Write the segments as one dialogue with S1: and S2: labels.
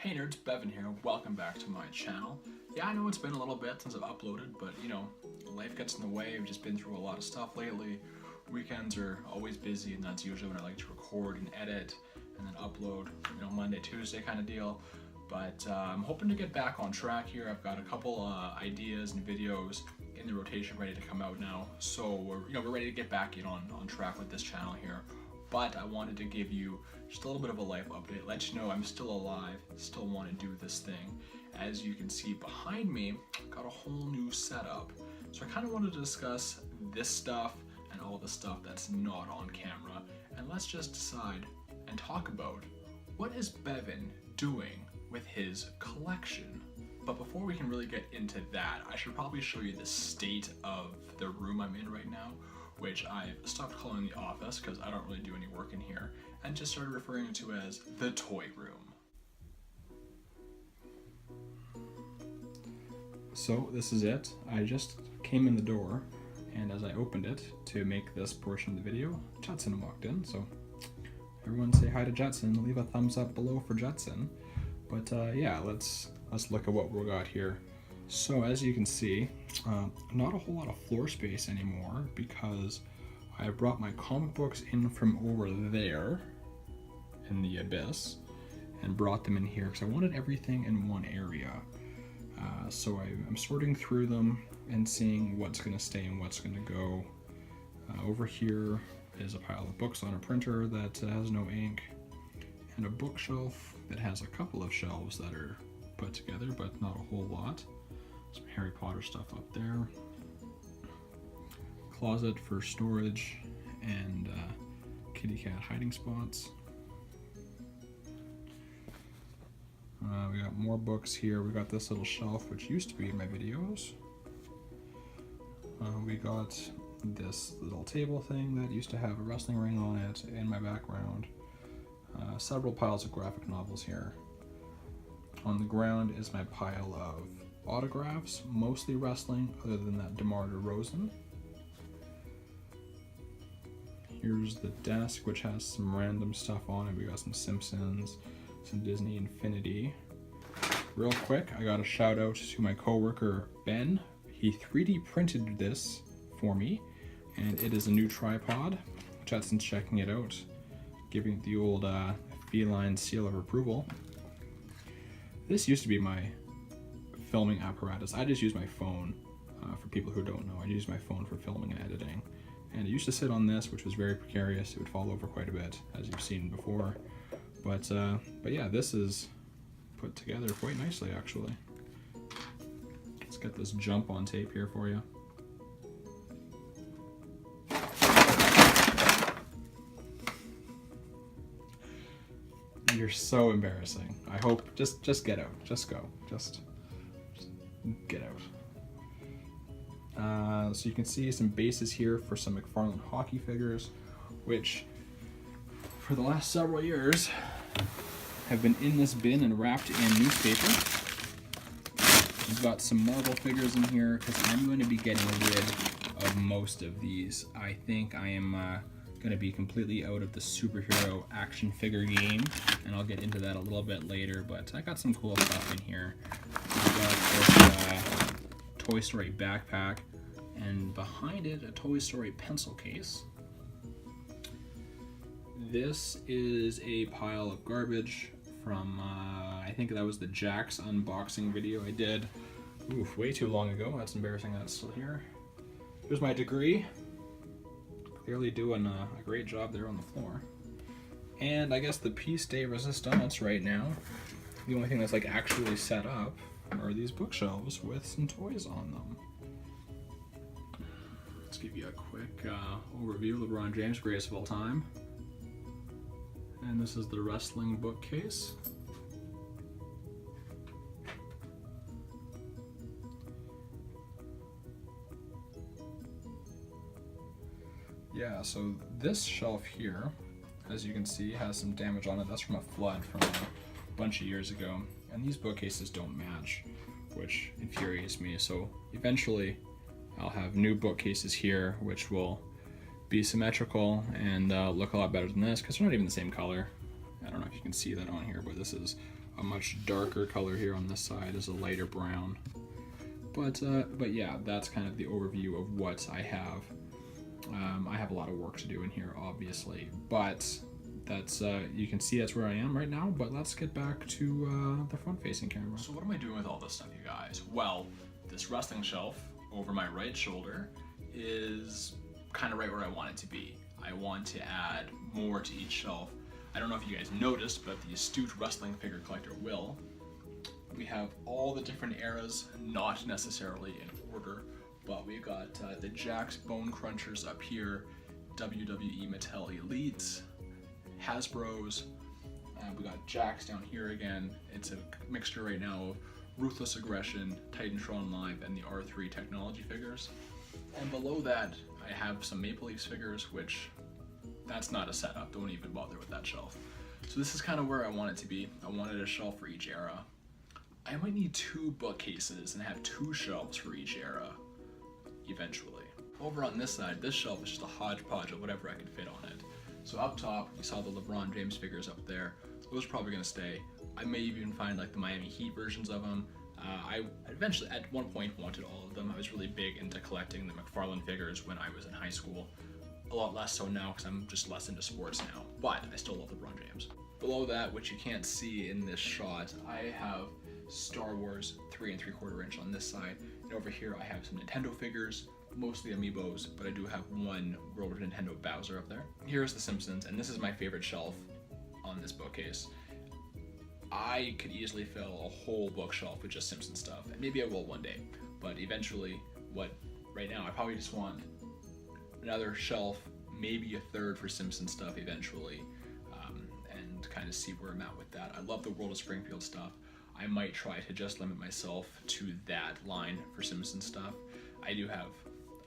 S1: Hey nerds, Bevan here. Welcome back to my channel. Yeah, I know it's been a little bit since I've uploaded, but you know, life gets in the way. I've just been through a lot of stuff lately. Weekends are always busy, and that's usually when I like to record and edit and then upload, you know, Monday, Tuesday kind of deal. But I'm hoping to get back on track here. I've got a couple ideas and videos in the rotation ready to come out now. So we're ready to get back in on track with this channel here. But I wanted to give you just a little bit of a life update, let you know I'm still alive, still want to do this thing. As you can see behind me, I've got a whole new setup. So I kind of wanted to discuss this stuff and all the stuff that's not on camera. And let's just decide and talk about what is Bevan doing with his collection. But before we can really get into that, I should probably show you the state of the room I'm in right now, which I've stopped calling the office because I don't really do any work in here, and just started referring to as the toy room. So this is it. I just came in the door, and as I opened it to make this portion of the video, Jetson walked in. So everyone say hi to Jetson, leave a thumbs up below for Jetson. But yeah, let's look at what we got here. So as you can see, not a whole lot of floor space anymore because I brought my comic books in from over there in the abyss and brought them in here because I wanted everything in one area. So I'm sorting through them and seeing what's going to stay and what's going to go. Over here is a pile of books on a printer that has no ink, and a bookshelf that has a couple of shelves that are put together, but not a whole lot. Some Harry Potter stuff up there. Closet for storage and kitty cat hiding spots. We got more books here. We got this little shelf which used to be in my videos. We got this little table thing that used to have a wrestling ring on it in my background. Several piles of graphic novels here. On the ground is my pile of autographs, mostly wrestling, other than that DeMar DeRozan. Here's the desk, which has some random stuff on it. We got some Simpsons, some Disney Infinity. Real quick, I got a shout out to my coworker Ben. He 3D printed this for me, and it is a new tripod. Jetson's checking it out, giving it the old feline seal of approval. This used to be my filming apparatus. I just use my phone. For people who don't know, I use my phone for filming and editing. And it used to sit on this, which was very precarious. It would fall over quite a bit, as you've seen before. But yeah, this is put together quite nicely, actually. Let's get this jump on tape here for you. You're so embarrassing. I hope, just get out. Just go. Just get out. So you can see some bases here for some McFarlane hockey figures, which for the last several years have been in this bin and wrapped in newspaper. We've got some Marvel figures in here because I'm going to be getting rid of most of these. I think I am going to be completely out of the superhero action figure game, and I'll get into that a little bit later, but I got some cool stuff in here. We've got this Toy Story backpack, and behind it a Toy Story pencil case. This is a pile of garbage from I think that was the Jax unboxing video I did way too long ago. That's embarrassing that it's still here. Here's my degree. Clearly doing a great job there on the floor. And I guess the piece de resistance right now, the only thing that's like actually set up are these bookshelves with some toys on them. Let's give you a quick overview of LeBron James, greatest of all time. And this is the wrestling bookcase. Yeah, so this shelf here, as you can see, has some damage on it. That's from a flood from a bunch of years ago. And these bookcases don't match, which infuriates me. So eventually I'll have new bookcases here, which will be symmetrical and look a lot better than this, because they're not even the same color. I don't know if you can see that on here, but this is a much darker color here on this side is a lighter brown. But yeah, that's kind of the overview of what I have. I have a lot of work to do in here, obviously, but that's you can see that's where I am right now. But let's get back to the front-facing camera. So what am I doing with all this stuff, you guys? Well, this wrestling shelf over my right shoulder is kind of right where I want it to be. I want to add more to each shelf. I don't know if you guys noticed, but the astute wrestling figure collector will. We have all the different eras, not necessarily in order, but we got the Jakks Bone Crunchers up here, WWE Mattel Elites, Hasbro's, we got Jakks down here again. It's a mixture right now of Ruthless Aggression, Titantron Live, and the R3 technology figures. And below that, I have some Maple Leafs figures, which that's not a setup, don't even bother with that shelf. So this is kind of where I want it to be. I wanted a shelf for each era. I might need 2 bookcases and have 2 shelves for each era, eventually. Over on this side, this shelf is just a hodgepodge of whatever I could fit on it. So up top, you saw the LeBron James figures up there. Those are probably gonna stay. I may even find like the Miami Heat versions of them. I eventually, at one point, wanted all of them. I was really big into collecting the McFarlane figures when I was in high school. A lot less so now because I'm just less into sports now, but I still love LeBron James. Below that, which you can't see in this shot, I have Star Wars 3 3/4 inch on this side, and over here I have some Nintendo figures, mostly amiibos, but I do have one World of Nintendo Bowser up there. Here's The Simpsons, and this is my favorite shelf on this bookcase. I could easily fill a whole bookshelf with just Simpsons stuff, and maybe I will one day, but eventually, right now, I probably just want another shelf, maybe a third for Simpsons stuff eventually, and kind of see where I'm at with that. I love the World of Springfield stuff. I might try to just limit myself to that line for Simpsons stuff. I do have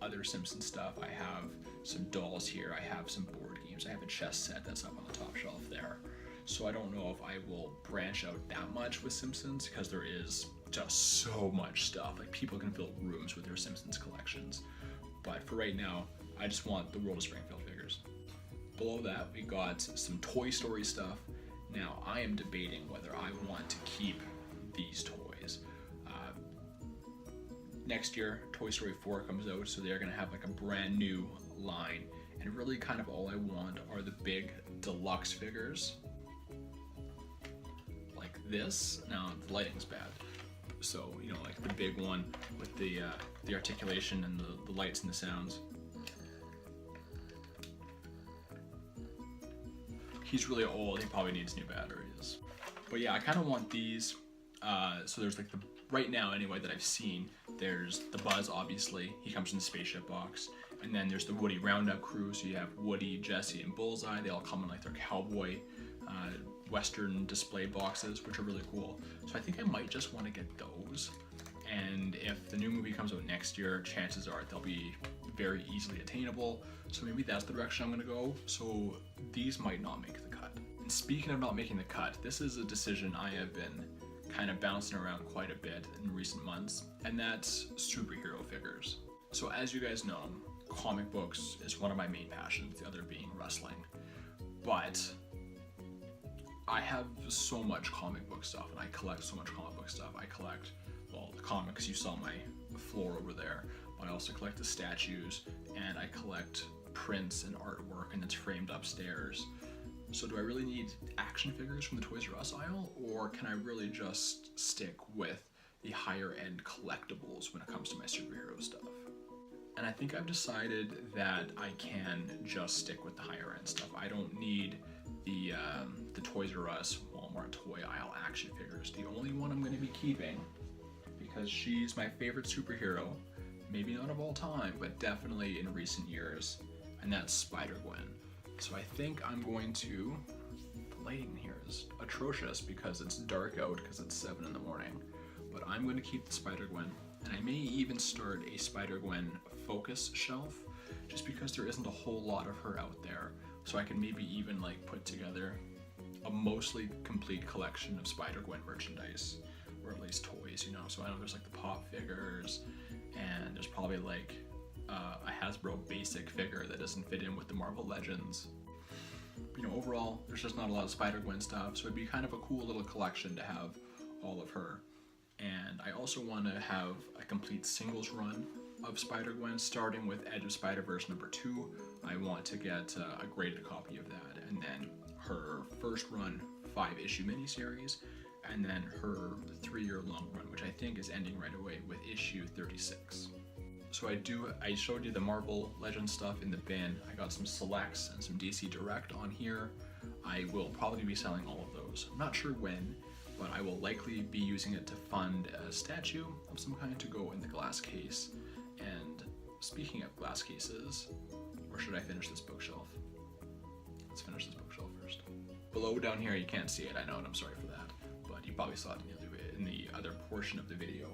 S1: other Simpsons stuff. I have some dolls here. I have some board games. I have a chess set that's up on the top shelf there. So I don't know if I will branch out that much with Simpsons because there is just so much stuff. Like people can fill rooms with their Simpsons collections. But for right now, I just want the World of Springfield figures. Below that, we got some Toy Story stuff. Now, I am debating whether I want to keep these toys. Next year, Toy Story 4 comes out, so they're gonna have like a brand new line. And really kind of all I want are the big deluxe figures. Like this. Now, the lighting's bad. So, you know, like the big one with the articulation and the lights and the sounds. He's really old, he probably needs new batteries. But yeah, I kind of want these. So there's like right now anyway that I've seen, there's the Buzz, obviously, he comes in the spaceship box. And then there's the Woody Roundup crew, so you have Woody, Jesse, and Bullseye. They all come in like their cowboy Western display boxes, which are really cool. So I think I might just want to get those. And if the new movie comes out next year, chances are they'll be very easily attainable. So maybe that's the direction I'm gonna go. So these might not make the cut. And speaking of not making the cut, this is a decision I have been kind of bouncing around quite a bit in recent months, and that's superhero figures. So as you guys know, comic books is one of my main passions, the other being wrestling. But I have so much comic book stuff, and I collect so much comic book stuff. I collect, well, the comics, you saw my floor over there, but I also collect the statues, and I collect prints and artwork, and it's framed upstairs. So do I really need action figures from the Toys R Us aisle, or can I really just stick with the higher end collectibles when it comes to my superhero stuff? And I think I've decided that I can just stick with the higher end stuff. I don't need the Toys R Us Walmart toy aisle action figures. The only one I'm going to be keeping, because she's my favorite superhero, maybe not of all time, but definitely in recent years, and that's Spider-Gwen. So I think I'm going to, the lighting here is atrocious because it's dark out because it's 7 in the morning, but I'm going to keep the Spider-Gwen, and I may even start a Spider-Gwen focus shelf just because there isn't a whole lot of her out there. So I can maybe even like put together a mostly complete collection of Spider-Gwen merchandise, or at least toys, you know. So I know there's like the pop figures, and there's probably like a Hasbro basic figure that doesn't fit in with the Marvel Legends. But, overall, there's just not a lot of Spider-Gwen stuff, so it'd be kind of a cool little collection to have all of her. And I also want to have a complete singles run of Spider-Gwen, starting with Edge of Spider-Verse #2. I want to get a graded copy of that, and then her first run 5-issue miniseries, and then her 3-year long run, which I think is ending right away with issue 36. So I showed you the Marvel Legends stuff in the bin. I got some selects and some DC Direct on here. I will probably be selling all of those. I'm not sure when, but I will likely be using it to fund a statue of some kind to go in the glass case. And speaking of glass cases, or should I finish this bookshelf? Let's finish this bookshelf first. Below down here, you can't see it, I know, and I'm sorry for that, but you probably saw it in the other portion of the video.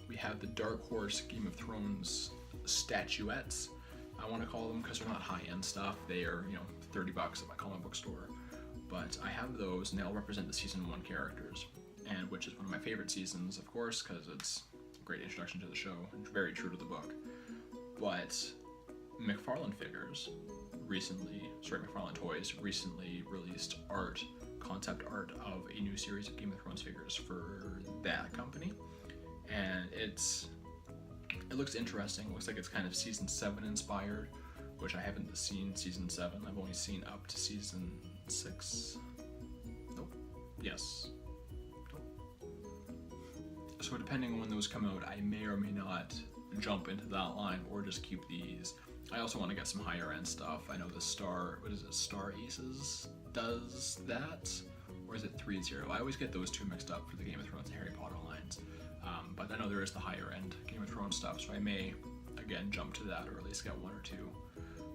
S1: We have the Dark Horse Game of Thrones statuettes, I want to call them, because they're not high-end stuff. They are, $30 at my comic book store. But I have those, and they'll represent the season 1 characters, and which is one of my favorite seasons, of course, because it's a great introduction to the show and very true to the book. But McFarlane Toys recently released concept art of a new series of Game of Thrones figures for that company, and it looks interesting. It looks like it's kind of season 7 inspired, which I haven't seen season 7. I've only seen up to season 6. Nope. Yes. Nope. So depending on when those come out, I may or may not jump into that line or just keep these. I also want to get some higher end stuff. I know the Star Aces does that, or is it 3-0? I always get those two mixed up for the Game of Thrones and Harry Potter lines. But I know there is the higher end Game of Thrones stuff, so I may again jump to that, or at least get 1 or 2.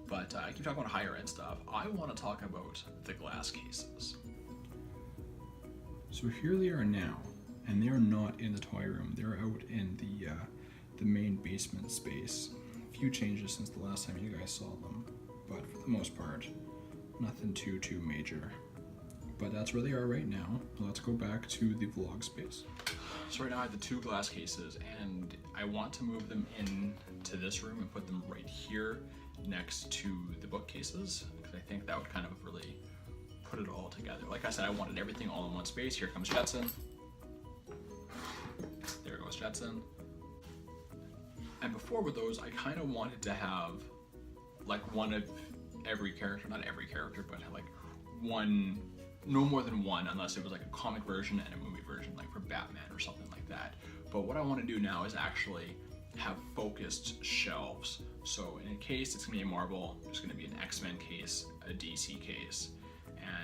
S1: But I keep talking about higher end stuff. I want to talk about the glass cases. So here they are now, and they're not in the toy room. They're out in the main basement space. A few changes since the last time you guys saw them, but for the most part, nothing too major. But that's where they are right now. Let's go back to the vlog space. So right now I have the 2 glass cases, and I want to move them into this room and put them right here next to the bookcases, because I think that would kind of really put it all together. Like I said, I wanted everything all in one space. Here comes Jetson. There goes Jetson. And before with those, I kind of wanted to have like one of every character, not every character, but like one, no more than one, unless it was like a comic version and a movie version, like for Batman or something like that. But what I want to do now is actually have focused shelves. So in a case, it's gonna be a Marvel, there's gonna be an X-Men case, a DC case.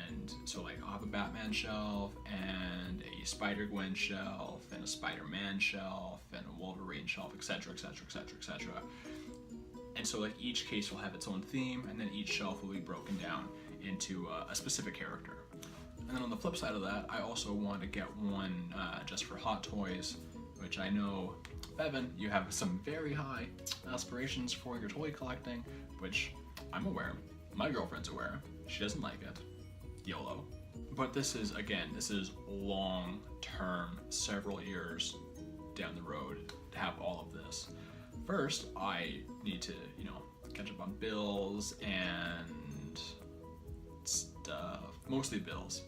S1: And so like I'll have a Batman shelf and a Spider-Gwen shelf and a Spider-Man shelf and a Wolverine shelf, etc, etc, etc, etc. And so like each case will have its own theme, and then each shelf will be broken down into a specific character. And then on the flip side of that, I also want to get one just for Hot Toys, which I know, Bevan, you have some very high aspirations for your toy collecting, which I'm aware. My girlfriend's aware. She doesn't like it. YOLO. But this is long term, several years down the road to have all of this. First, I need to, catch up on bills and stuff. Mostly bills,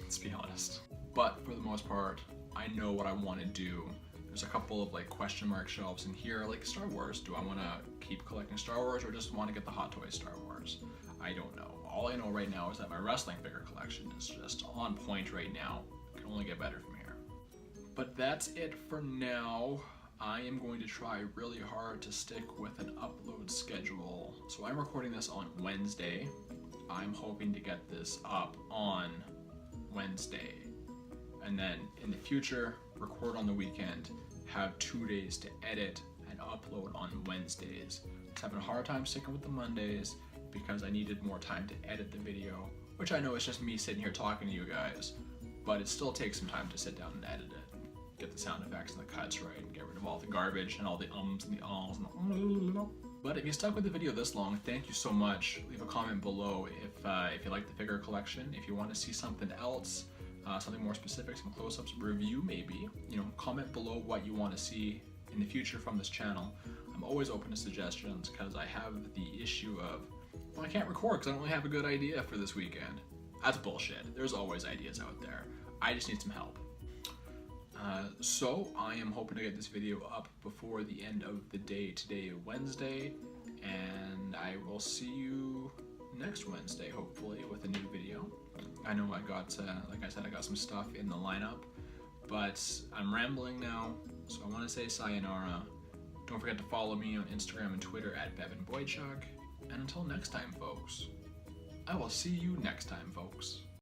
S1: let's be honest. But for the most part, I know what I want to do. There's a couple of like question mark shelves in here, like Star Wars. Do I want to keep collecting Star Wars or just want to get the Hot Toys Star Wars? I don't know. All I know right now is that my wrestling figure collection is just on point right now. It can only get better from here. But that's it for now. I am going to try really hard to stick with an upload schedule. So I'm recording this on Wednesday. I'm hoping to get this up on Wednesday. And then in the future, record on the weekend, have 2 days to edit and upload on Wednesdays. I'm having a hard time sticking with the Mondays because I needed more time to edit the video, which I know is just me sitting here talking to you guys, but it still takes some time to sit down and edit it, and get the sound effects and the cuts right, and get rid of all the garbage and all the ums and the ahs and the But if you stuck with the video this long, thank you so much. Leave a comment below if you like the figure collection. If you want to see something else, something more specific, some close-ups, review maybe, comment below what you want to see in the future from this channel. I'm always open to suggestions because I have the issue of well, I can't record because I don't really have a good idea for this weekend. That's bullshit. There's always ideas out there. I just need some help. So I am hoping to get this video up before the end of the day today, Wednesday, and I will see you next Wednesday, hopefully, with a new video. I know I got, like I said, I got some stuff in the lineup, but I'm rambling now, so I want to say sayonara. Don't forget to follow me on Instagram and Twitter at Bevan Boychuk, and until next time, folks, I will see you next time, folks.